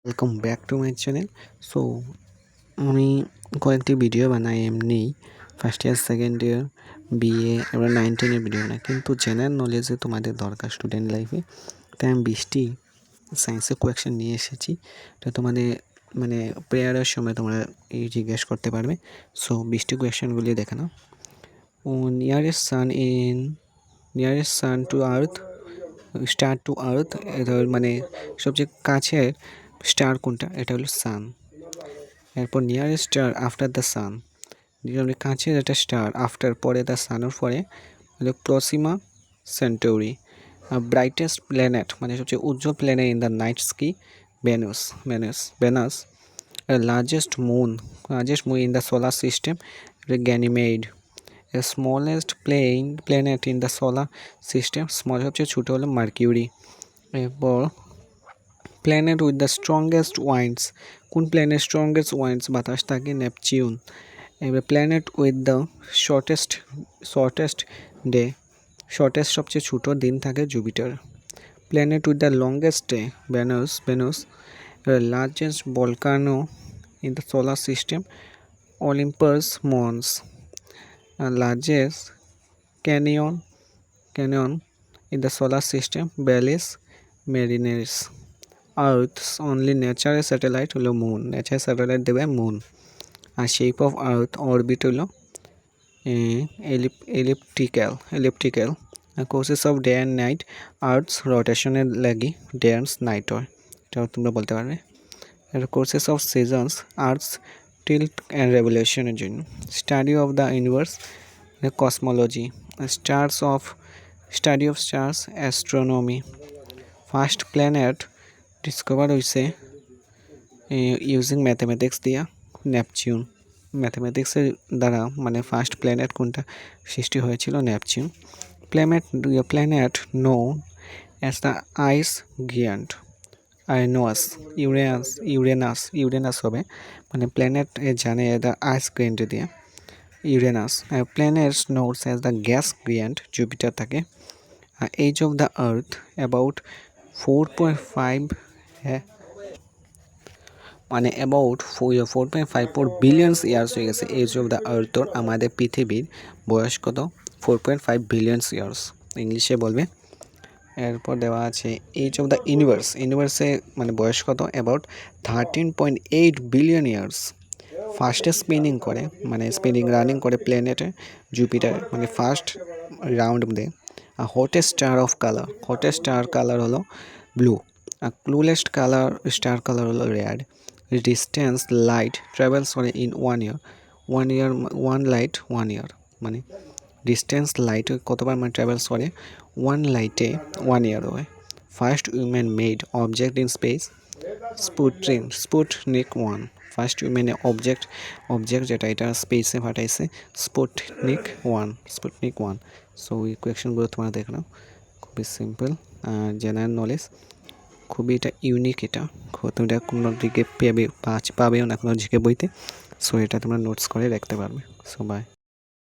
Welcome back to my channel. So আমি কয়েকটি video বানাই এমনি first year second year BA এবার 9-10 ভিডিও বানাই, কিন্তু জেনারেল নলেজে তোমাদের দরকার স্টুডেন্ট লাইফে, তাই আমি 20টি সায়েন্সের কোয়েকশন নিয়ে এসেছি। তো তোমাদের মানে প্রেয়ারের সময় তোমরা এই জিজ্ঞেস করতে পারবে। সো 20টি কোয়েকশনগুলি দেখে নাও। Nearest sun to earth, star to earth, এটা মানে সবচেয়ে কাছের স্টার কোনটা? এটা হলো সান। এরপর nearest star after the sun, কাছের একটা স্টার আফটার পরে দ্য সানের পরে হলো প্রক্সিমা সেন্টাউরি। ব্রাইটেস্ট প্ল্যানেট মানে সবচেয়ে উজ্জ্বল planet in the night sky Venus. Largest moon in the solar system Ganymede. Smallest planet in the solar system, small সবচেয়ে ছোটো হলো মার্কিউরি। এরপর planet with the strongest winds, কোন প্ল্যানেট স্ট্রংগেস্ট উইন্ডস বাতাস থাকে? নেপচিউন। এবার planet with the shortest day, সবচেয়ে ছোটো দিন থাকে Jupiter. Planet with the longest day Venus. Largest volcano in the solar system Olympus Mons. Largest canyon in the solar system Valles Marineris. Earth's only natural satellite হলো moon, natural satellite দেবে moon. আর shape of earth orbit হলো elliptical. Causes of day and night, earth's রোটেশনের লাগি day and night হয়, এটাও তোমরা বলতে পারবে। আর causes of seasons, earth's tilt and রেভলিউশনের জন্য। Study of the universe, cosmology. Study of stars, astronomy. First planet discover হয়েছে ইউজিং ম্যাথামেটিক্স দিয়া, নেপচিউন। ম্যাথামেটিক্সের দ্বারা মানে ফার্স্ট প্ল্যানেট কোনটা সৃষ্টি হয়েছিল? Neptune. Planet known as the ice giant. Uranus হবে, মানে প্ল্যানেট জানে দ্য আইস গিয়ান্ট দিয়ে ইউরেনাস। প্ল্যানেটস নোটস as the gas giant Jupiter থাকে। Age of the earth about 4.5 মানে অ্যাবাউট 4.54 বিলিয়ন্স ইয়ার্স হয়ে গেছে এজ অফ দ্য আর্থর। আমাদের পৃথিবীর বয়স কত? 4.5 বিলিয়ন্স ইংলিশে বলবে। এরপর দেওয়া আছে এজ অফ দ্য ইউনিভার্সে মানে বয়স কত? About 13.8 billion years. ফার্স্টে রানিং করে প্ল্যানেটে জুপিটার, মানে ফার্স্ট রাউন্ড দেয়। হটেস্ট স্টার কালার হলো ব্লু। আর ক্লুলেস্ট স্টার কালার হলো রেড। ডিস্টেন্স লাইট ট্রাভেলস করে ইন 1 ইয়ার। 1 ইয়ার মানে ডিস্টেন্স লাইট কতবার মানে ট্রাভেলস করে? 1 লাইটে 1 ইয়ার হয়। First women made object in space, Sputnik 1। First women object যেটা এটা স্পেসে পাঠাইছে স্পুটনিক 1। সো এই কোয়েকশনগুলো তোমরা দেখো নাও, খুবই সিম্পল জেনারেল নলেজ, খুবই এটা ইউনিক। তুমি এটা কোনো দিকে পাবেও না কোনো জিকে বইতে। সো এটা তোমরা নোটস করে রাখতে পারবে। So by.